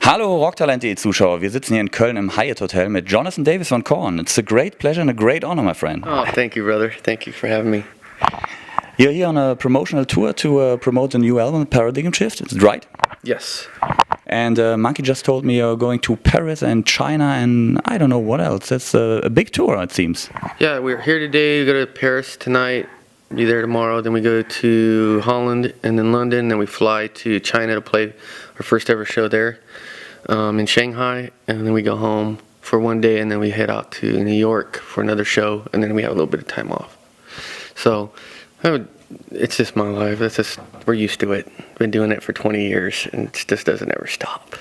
Hallo Rocktalent.de Zuschauer, wir sitzen hier in Köln im Hyatt Hotel mit Jonathan Davis von Korn. It's a great pleasure and a great honor, my friend. Oh, thank you, brother. Thank you for having me. You're here on a promotional tour to promote the new album, Paradigm Shift, is it right? Yes. And Monkey just told me you're going to Paris and China and I don't know what else. That's a big tour, it seems. Yeah, we're here today. We go to Paris tonight, be there tomorrow. Then we go to Holland and then London. Then we fly to China to play our first ever show there in Shanghai. And then we go home for one day and then we head out to New York for another show. And then we have a little bit of time off. So it's just my life. It's just, we're used to it. Been doing it for 20 years and it just doesn't ever stop.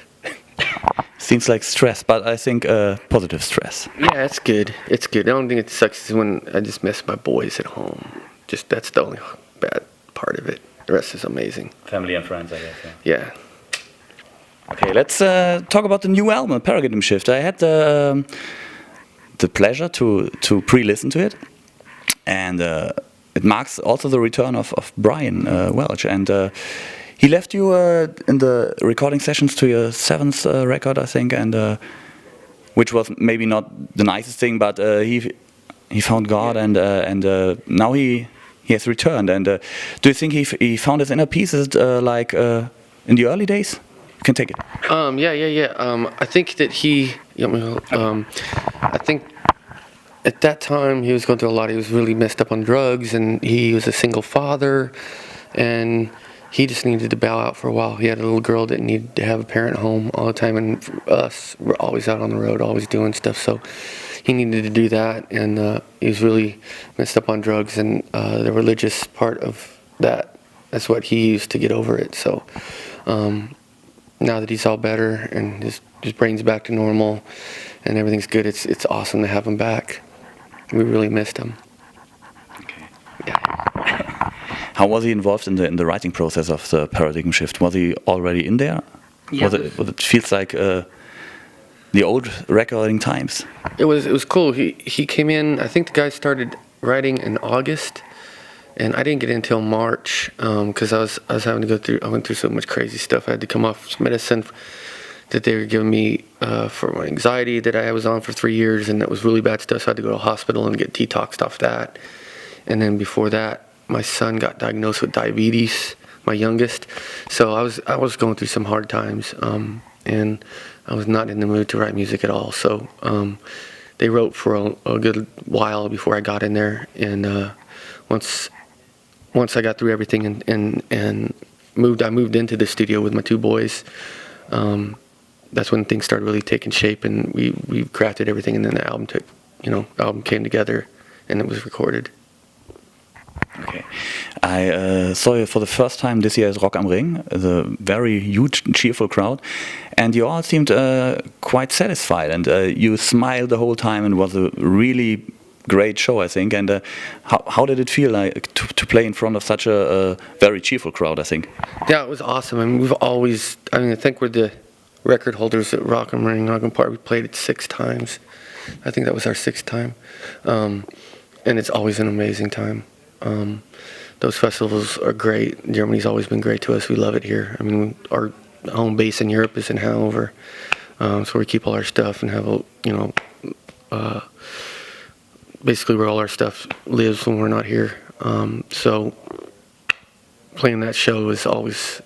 Seems like stress, but I think positive stress. Yeah, it's good. It's good. The only thing that sucks is when I just miss my boys at home. Just that's the only bad part of it. The rest is amazing. Family and friends, I guess. Yeah. Okay, let's talk about the new album, Paradigm Shift. I had the pleasure to pre-listen to it, and it marks also the return of Brian Welch, and he left you in the recording sessions to your seventh record, I think, and which was maybe not the nicest thing, but he found God, and now he has returned. And do you think he found his inner peace? Is it like in the early days? You can take it. Yeah. I think that I think at that time he was going through a lot. He was really messed up on drugs, and he was a single father, and he just needed to bow out for a while. He had a little girl that needed to have a parent home all the time, and for us, we're always out on the road, always doing stuff. So he needed to do that, and he was really messed up on drugs, and the religious part of that's what he used to get over it. So now that he's all better and his brain's back to normal and everything's good, it's awesome to have him back. We really missed him. Okay. Yeah. How was he involved in the writing process of the Paradigm Shift? Was he already in there? Yeah. Was it feels like the old recording times? It was cool. He came in. I think the guy started writing in August, and I didn't get in until March because I was having to go through. I went through so much crazy stuff. I had to come off some medicine that they were giving me for my anxiety that I was on for 3 years, and that was really bad stuff. So I had to go to the hospital and get detoxed off that. And then before that, my son got diagnosed with diabetes, my youngest. So I was going through some hard times, and I was not in the mood to write music at all. So they wrote for a good while before I got in there. And once I got through everything and I moved into the studio with my two boys. That's when things started really taking shape, and we crafted everything, and then the album came together, and it was recorded. Okay, I saw you for the first time this year at Rock am Ring, the very huge, cheerful crowd, and you all seemed quite satisfied, and you smiled the whole time, and it was a really great show, I think. And how did it feel like to play in front of such a very cheerful crowd, I think? Yeah, it was awesome. I mean, I think we're the record holders at Rock am Ring, Rock am Park. We played it 6 times. I think that was our 6th time. And it's always an amazing time. Those festivals are great. Germany's always been great to us. We love it here. I mean, our home base in Europe is in Hanover. So we keep all our stuff and have basically where all our stuff lives when we're not here. So playing that show is always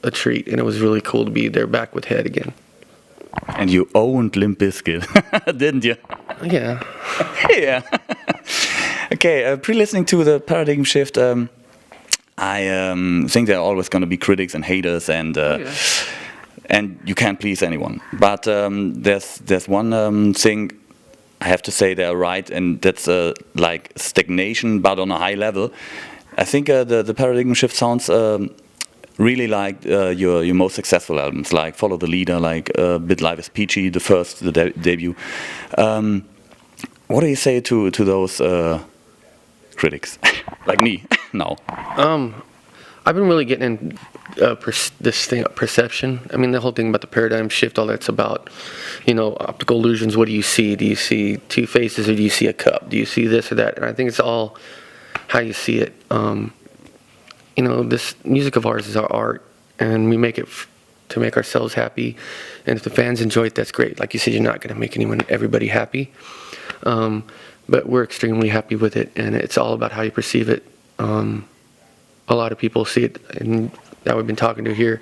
a treat, and it was really cool to be there back with Head again. And you owned Limp Bizkit, didn't you? Yeah. Yeah. Okay, pre-listening to the Paradigm Shift, I think there are always going to be critics and haters, and and you can't please anyone. But there's one thing I have to say they're right, and that's like stagnation, but on a high level. I think the Paradigm Shift sounds really like your most successful albums, like Follow the Leader, like Bit Life is Peachy, the debut. What do you say to those critics, like me, now? I've been really getting in this thing, perception. I mean, the whole thing about the paradigm shift, all that's about, optical illusions. What do you see? Do you see 2 faces, or do you see a cup? Do you see this or that? And I think it's all how you see it. This music of ours is our art, and we make it to make ourselves happy, and if the fans enjoy it, that's great. Like you said, you're not going to make everybody happy, but we're extremely happy with it, and it's all about how you perceive it. A lot of people see it, and that we've been talking to here,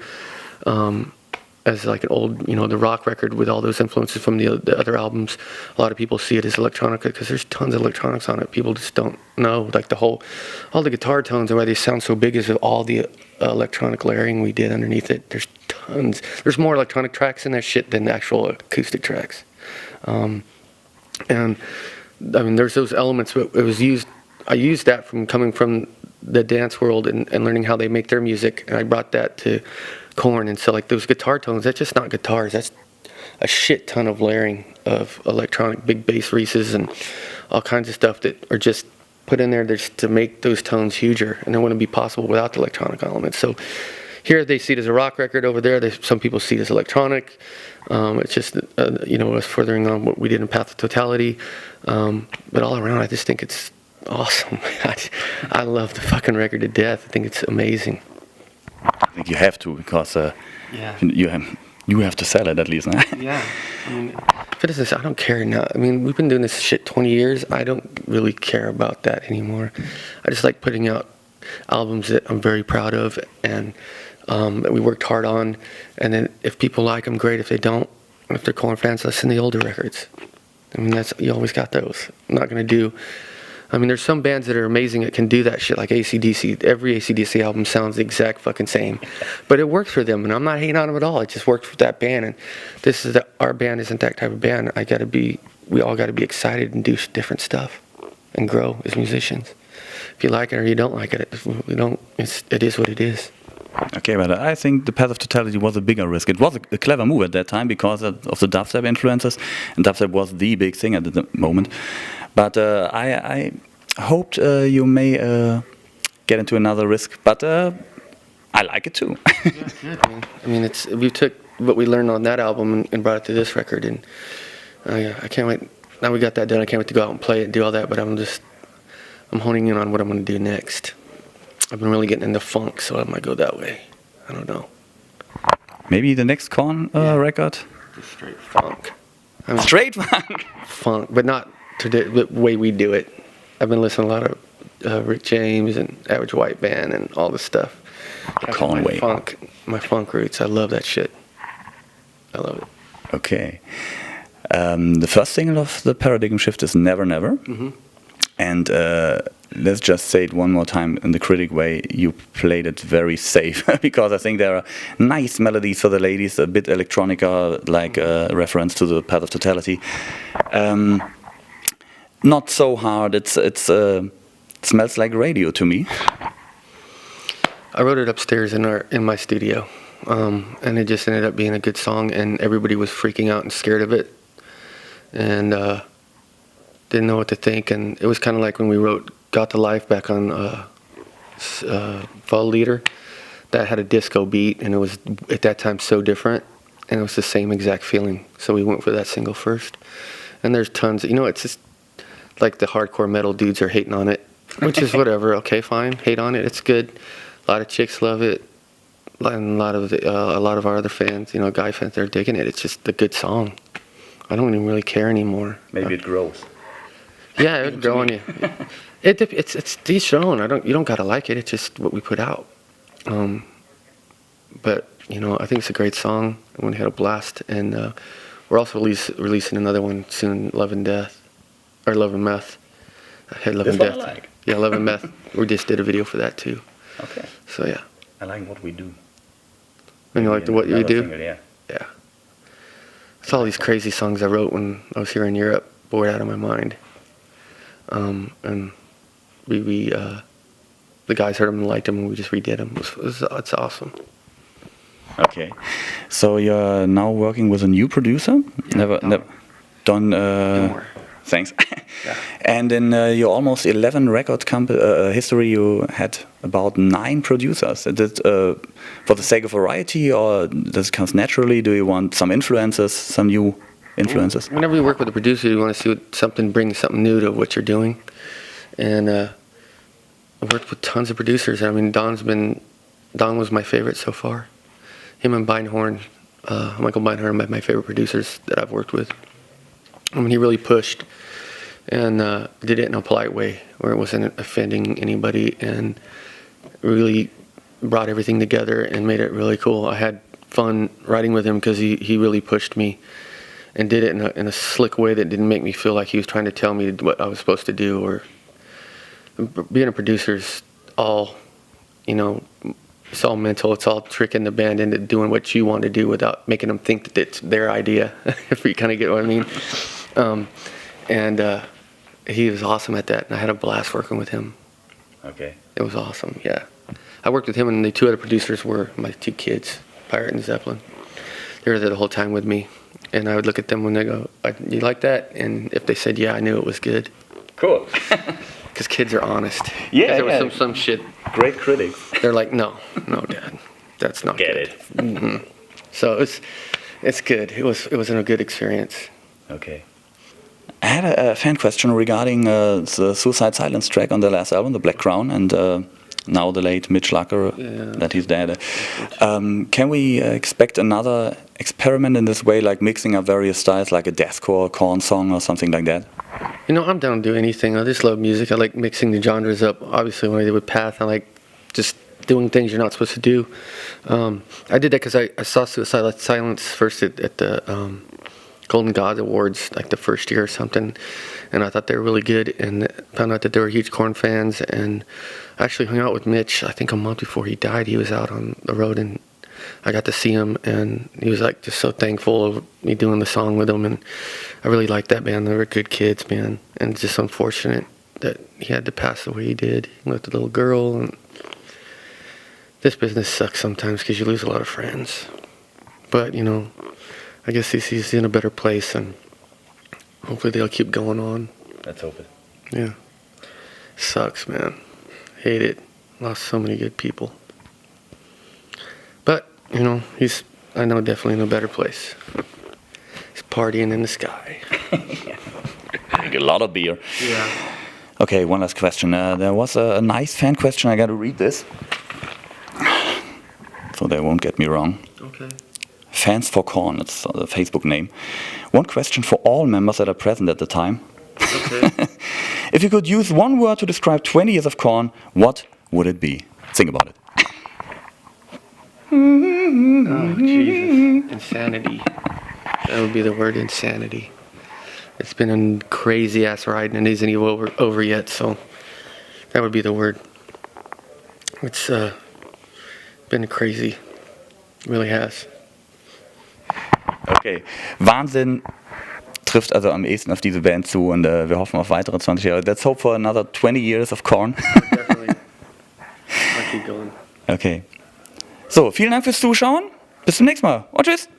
as like an old, the rock record with all those influences from the other albums. A lot of people see it as electronica because there's tons of electronics on it. People just don't know, like all the guitar tones and why they sound so big is of all the electronic layering we did underneath it. There's tons. There's more electronic tracks in that shit than actual acoustic tracks. And I mean, there's those elements, but I used that from coming from the dance world and learning how they make their music, and I brought that to Korn. And so like those guitar tones, that's just not guitars, that's a shit ton of layering of electronic big bass reeses and all kinds of stuff that are just put in there just to make those tones huger, and it wouldn't be possible without the electronic elements. So here they see it as a rock record, over there some people see it as electronic. It's just us furthering on what we did in Path of Totality, but all around I just think it's awesome. I love the fucking record to death. I think it's amazing. I think you have to, because you have to sell it at least. Yeah. I mean, if it isn't, I don't care now. I mean, we've been doing this shit 20 years. I don't really care about that anymore. I just like putting out albums that I'm very proud of and that we worked hard on. And then if people like them, great. If they don't, if they're Korn fans, listen to the older records. I mean, you always got those. I'm not going to do... I mean, there's some bands that are amazing that can do that shit, like AC/DC. Every AC/DC album sounds the exact fucking same. But it works for them, and I'm not hating on them at all. It just works for that band, and our band isn't that type of band. We all got to be excited and do different stuff and grow as musicians. If you like it or you don't like it, it is what it is. Okay, but I think the Path of Totality was a bigger risk. It was a clever move at that time because of the dubstep influences, and dubstep was the big thing at the moment. But I hoped you may get into another risk, but I like it too. Yeah, good, man. I mean, we took what we learned on that album and brought it to this record, and I can't wait. Now we got that done, I can't wait to go out and play it and do all that, but I'm honing in on what I'm going to do next. I've been really getting into funk, so I might go that way. I don't know. Maybe the next Korn record? Just straight funk. Straight funk? Funk, but not the way we do it. I've been listening to a lot of Rick James and Average White Band and all this stuff. The Korn way. My funk roots. I love that shit. I love it. Okay. The first single of the Paradigm Shift is Never Never. Mm-hmm. And let's just say it one more time in the critic way. You played it very safe because I think there are nice melodies for the ladies, a bit electronica, like reference to the Path of Totality. Not so hard. It smells like radio to me. I wrote it upstairs in my studio, and it just ended up being a good song, and everybody was freaking out and scared of it, and didn't know what to think. And it was kind of like when we wrote "Got to Life" back on Fall Leader, that had a disco beat, and it was at that time so different, and it was the same exact feeling. So we went for that single first, and there's tons. It's just like the hardcore metal dudes are hating on it, which is whatever. Okay, fine, hate on it. It's good. A lot of chicks love it, and a lot of our other fans, guy fans, they're digging it. It's just a good song. I don't even really care anymore. Maybe it grows. Yeah, it would grow on you. It's each their own. You don't gotta like it. It's just what we put out. But I think it's a great song. We had a blast, and we're also releasing another one soon, Love and Death. Or Love and Meth. I had Love and Death. I like. Yeah, Love and Meth. We just did a video for that too. Okay. So yeah. I like what we do. And you like what you do? Single, yeah. Yeah. It's all these crazy songs I wrote when I was here in Europe, bored out of my mind. And we the guys heard them and liked them, and we just redid them. It's awesome. Okay. So you're now working with a new producer? Yeah, Don. Thanks. Yeah. And in your almost 11 record history, you had about 9 producers. Is it for the sake of variety, or does it come naturally? Do you want some influences, some new influences? Whenever you work with a producer, you want to see bring something new to what you're doing. And I've worked with tons of producers. I mean, Don was my favorite so far. Him and Beinhorn Michael Beinhardt, my favorite producers that I've worked with. I mean, he really pushed and did it in a polite way where it wasn't offending anybody, and really brought everything together and made it really cool. I had fun writing with him because he really pushed me and did it in a slick way that didn't make me feel like he was trying to tell me what I was supposed to do. Or being a producer's all, it's all mental. It's all tricking the band into doing what you want to do without making them think that it's their idea, if you kind of get what I mean. And he was awesome at that, and I had a blast working with him. Okay. It was awesome, yeah. I worked with him, and the two other producers were my two kids, Pirate and Zeppelin. They were there the whole time with me, and I would look at them when they go, "You like that?" And if they said, "Yeah," I knew it was good. Cool. Because kids are honest. Yeah, there was some shit. Great critics. They're like, no, Dad, that's not Get good. it. Mm-hmm. So it's good. It was a good experience. Okay. I had a fan question regarding the Suicide Silence track on the last album, The Black Crown, and now the late Mitch Lucker, that he's dead. Can we expect another experiment in this way, like mixing up various styles, like a deathcore Korn song or something like that? I'm down to do anything. I just love music. I like mixing the genres up. Obviously, when I did with Path, I like just doing things you're not supposed to do. I did that because I saw Suicide Silence first at the Golden God Awards, like the first year or something, and I thought they were really good, and found out that they were huge Korn fans, and I actually hung out with Mitch, I think a month before he died. He was out on the road, and I got to see him, and he was like just so thankful of me doing the song with him, and I really liked that band. They were good kids, man, and it's just unfortunate that he had to pass the way he did. He left a little girl, and this business sucks sometimes because you lose a lot of friends. But, I guess he's in a better place, and hopefully they'll keep going on. Let's hope it. Yeah. Sucks, man. Hate it. Lost so many good people. But, he's, I know, definitely in a better place. He's partying in the sky. Drink a lot of beer. Yeah. Okay, one last question. There was a nice fan question. I got to read this, so they won't get me wrong. Okay. Fans for Korn, it's the Facebook name. One question for all members that are present at the time. Okay. If you could use one word to describe 20 years of Korn, what would it be? Think about it. Oh, Jesus. Insanity. That would be the word, insanity. It's been a crazy-ass ride, and it isn't even over yet, so that would be the word. It's been crazy. It really has. Okay, Wahnsinn trifft also am ehesten auf diese Band zu, und wir hoffen auf weitere 20 Jahre. Let's hope for another 20 years of Korn. Definitely. I'll keep going. Okay. So, vielen Dank fürs Zuschauen. Bis zum nächsten Mal. Und tschüss.